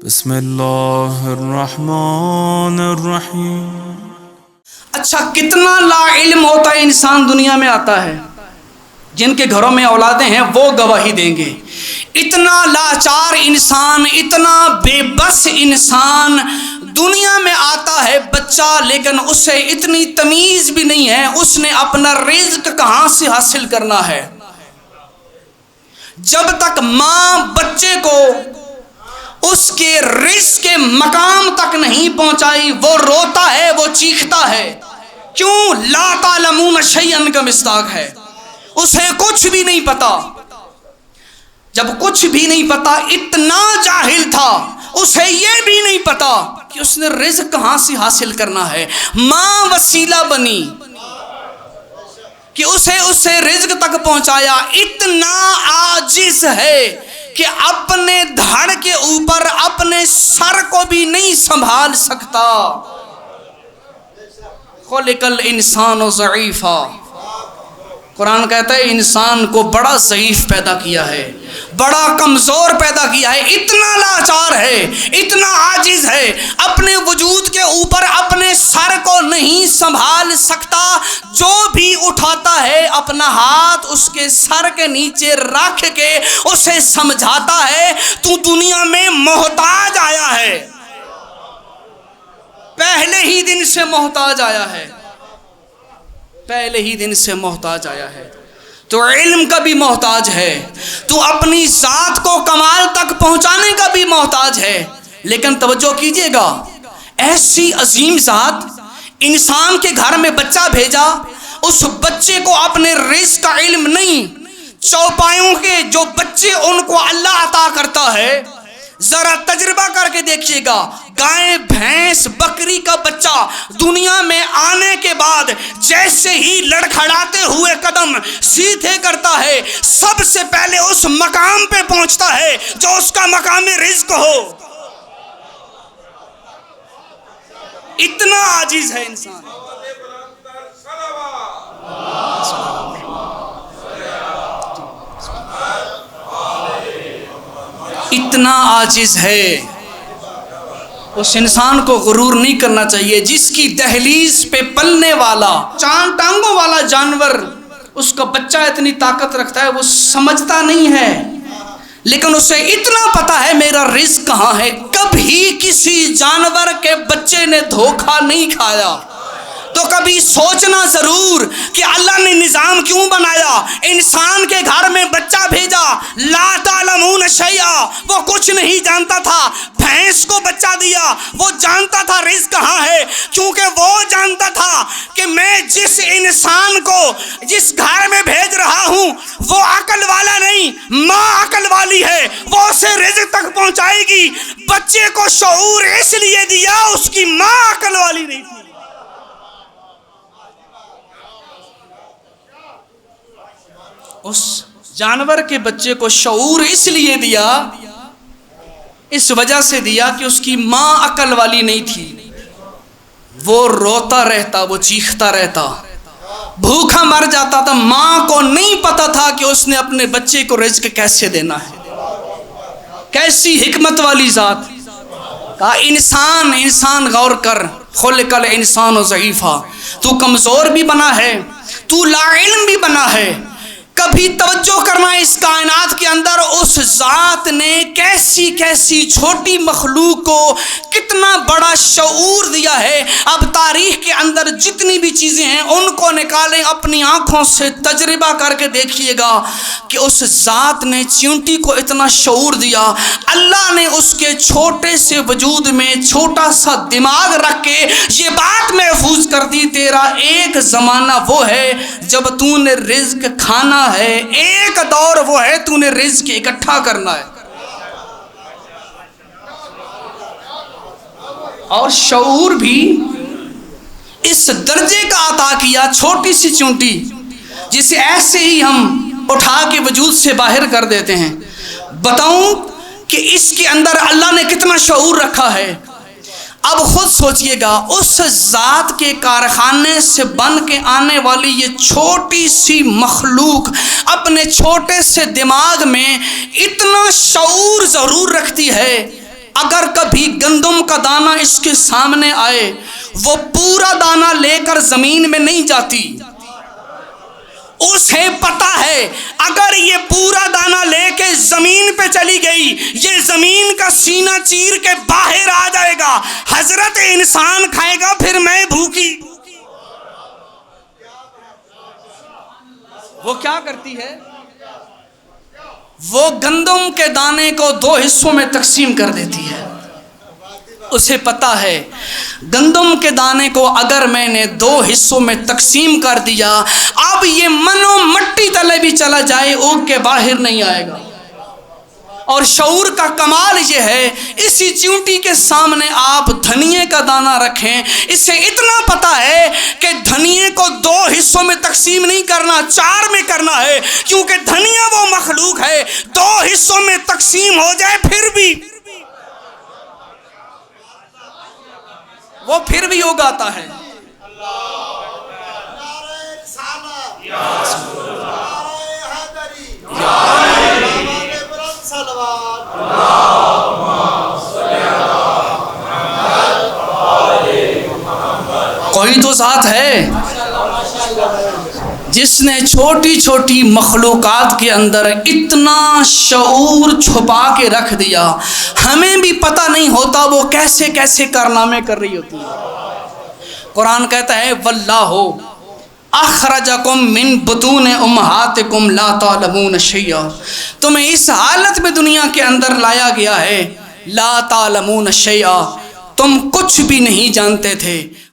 بسم اللہ الرحمن الرحیم۔ اچھا، کتنا لا علم ہوتا ہے انسان دنیا میں آتا ہے، جن کے گھروں میں اولادیں ہیں وہ گواہی دیں گے۔ اتنا لاچار انسان، اتنا بے بس انسان دنیا میں آتا ہے بچہ، لیکن اسے اتنی تمیز بھی نہیں ہے اس نے اپنا رزق کہاں سے حاصل کرنا ہے۔ جب تک ماں بچے کو اس کے رزق کے مقام تک نہیں پہنچائی وہ روتا ہے، وہ چیختا ہے۔ کیوں؟ لا تعلمون شیئا کا مصداق ہے، اسے کچھ بھی نہیں پتا۔ جب کچھ بھی نہیں پتا، اتنا جاہل تھا، اسے یہ بھی نہیں پتا کہ اس نے رزق کہاں سے حاصل کرنا ہے۔ ماں وسیلہ بنی کہ اسے رزق تک پہنچایا۔ اتنا عاجز ہے کہ اپنے دھڑ کے اوپر اپنے سر کو بھی نہیں سنبھال سکتا۔ خلق الانسان ضعیفا، قرآن کہتا ہے انسان کو بڑا ضعیف پیدا کیا ہے، بڑا کمزور پیدا کیا ہے، اتنا لاچار ہے، اتنا عاجز ہے، اپنے وجود کے اوپر اپنے سر کو نہیں سنبھال سکتا۔ جو بھی اٹھاتا ہے اپنا ہاتھ اس کے سر کے نیچے رکھ کے اسے سمجھاتا ہے تو دنیا میں محتاج آیا ہے، پہلے ہی دن سے محتاج آیا ہے، پہلے ہی دن سے محتاج آیا ہے۔ تو علم کا بھی محتاج ہے، تو اپنی ذات کو کمال تک پہنچانے کا بھی محتاج ہے۔ لیکن توجہ کیجئے گا، ایسی عظیم ذات انسان کے گھر میں بچہ بھیجا، اس بچے کو اپنے رزق کا علم نہیں۔ چوپایوں کے جو بچے ان کو اللہ عطا کرتا ہے، ذرا تجربہ کر کے دیکھیے گا، گائے بھینس بکری کا بچہ دنیا میں آنے کے بعد جیسے ہی لڑکھڑاتے ہوئے قدم سیدھے کرتا ہے، سب سے پہلے اس مقام پہ پہنچتا ہے جو اس کا مقام رزق ہو۔ اتنا عاجز ہے انسان۔ اتنا عاجز ہے، اس انسان کو غرور نہیں کرنا چاہیے جس کی دہلیز پہ پلنے والا چاند ٹانگوں والا جانور اس کا بچہ اتنی طاقت رکھتا ہے، وہ سمجھتا نہیں ہے، لیکن اسے اتنا پتا ہے میرا رزق کہاں ہے۔ کبھی کسی جانور کے بچے نے دھوکہ نہیں کھایا، تو کبھی سوچنا ضرور کہ اللہ نے نظام کیوں بنایا، انسان کے گھر میں بچہ بھیجا۔ لا تعلمون شیئا، وہ کچھ نہیں جانتا تھا، بھینس کو بچہ دیا، وہ جانتا تھا رزق کہاں ہے، کیونکہ وہ جانتا تھا کہ میں جس انسان کو جس گھر میں بھیج رہا ہوں وہ عقل والا نہیں، ماں عقل والی ہے، وہ اسے رزق تک پہنچائے گی۔ بچے کو شعور اس لیے دیا اس کی ماں عقل والی نہیں تھی۔ اس جانور کے بچے کو شعور اس لیے دیا، اس وجہ سے دیا کہ اس کی ماں عقل والی نہیں تھی۔ وہ روتا رہتا، وہ چیختا رہتا، بھوکا مر جاتا تھا، ماں کو نہیں پتا تھا کہ اس نے اپنے بچے کو رزق کیسے دینا ہے۔ کیسی حکمت والی ذات! کہا انسان غور کر، خلق الانسان ضعیفا، تو کمزور بھی بنا ہے، تو لا علم بھی بنا ہے۔ کبھی توجہ کرنا اس کائنات کے اندر اس ذات نے کیسی کیسی چھوٹی مخلوق کو کتنا بڑا شعور دیا ہے۔ اب تاریخ کے اندر جتنی بھی چیزیں ہیں ان کو نکالیں، اپنی آنکھوں سے تجربہ کر کے دیکھیے گا کہ اس ذات نے چیونٹی کو اتنا شعور دیا۔ اللہ نے اس کے چھوٹے سے وجود میں چھوٹا سا دماغ رکھ کے یہ بات محفوظ کر دی، تیرا ایک زمانہ وہ ہے جب تو نے رزق کھانا ہے، ایک دور وہ ہے تو نے رزق اکٹھا کرنا ہے۔ اور شعور بھی اس درجے کا عطا کیا، چھوٹی سی چونٹی جسے ایسے ہی ہم اٹھا کے وجود سے باہر کر دیتے ہیں۔ بتاؤں کہ اس کے اندر اللہ نے کتنا شعور رکھا ہے۔ اب خود سوچئے گا، اس ذات کے کارخانے سے بن کے آنے والی یہ چھوٹی سی مخلوق اپنے چھوٹے سے دماغ میں اتنا شعور ضرور رکھتی ہے اگر کبھی گندم کا دانہ اس کے سامنے آئے وہ پورا دانہ لے کر زمین میں نہیں جاتی، اسے پتا ہے اگر یہ پورا دانہ لے کے زمین پہ چلی گئی یہ زمین کا سینہ چیر کے باہر آ جائے گا، حضرت انسان کھائے گا پھر میں بھوکی۔ وہ کیا کرتی ہے؟ وہ گندم کے دانے کو 2 حصوں میں تقسیم کر دیتی ہے۔ اسے پتا ہے گندم کے دانے کو اگر میں نے 2 حصوں میں تقسیم کر دیا اب یہ منو مٹی تلے بھی چلا جائے اوگ کے باہر نہیں آئے گا۔ اور شعور کا کمال یہ ہے اسی چیونٹی کے سامنے آپ دھنیے کا دانہ رکھیں، اسے اتنا پتا ہے کہ دھنیے کو 2 حصوں میں تقسیم نہیں کرنا 4 میں کرنا ہے، کیونکہ دھنیا وہ مخلوق ہے 2 حصوں میں تقسیم ہو جائے پھر بھی اگاتا ہے۔ کوئی تو ذات ہے جس نے چھوٹی چھوٹی مخلوقات کے اندر اتنا شعور چھپا کے رکھ دیا، ہمیں بھی پتہ نہیں ہوتا وہ کیسے کیسے کارنامے کر رہی ہوتی ہے۔ قرآن کہتا ہے واللہ اخرجکم من بطون امہاتکم لا تعلمون شیئا، تمہیں اس حالت میں دنیا کے اندر لایا گیا ہے لا تعلمون شیئا، تم کچھ بھی نہیں جانتے تھے۔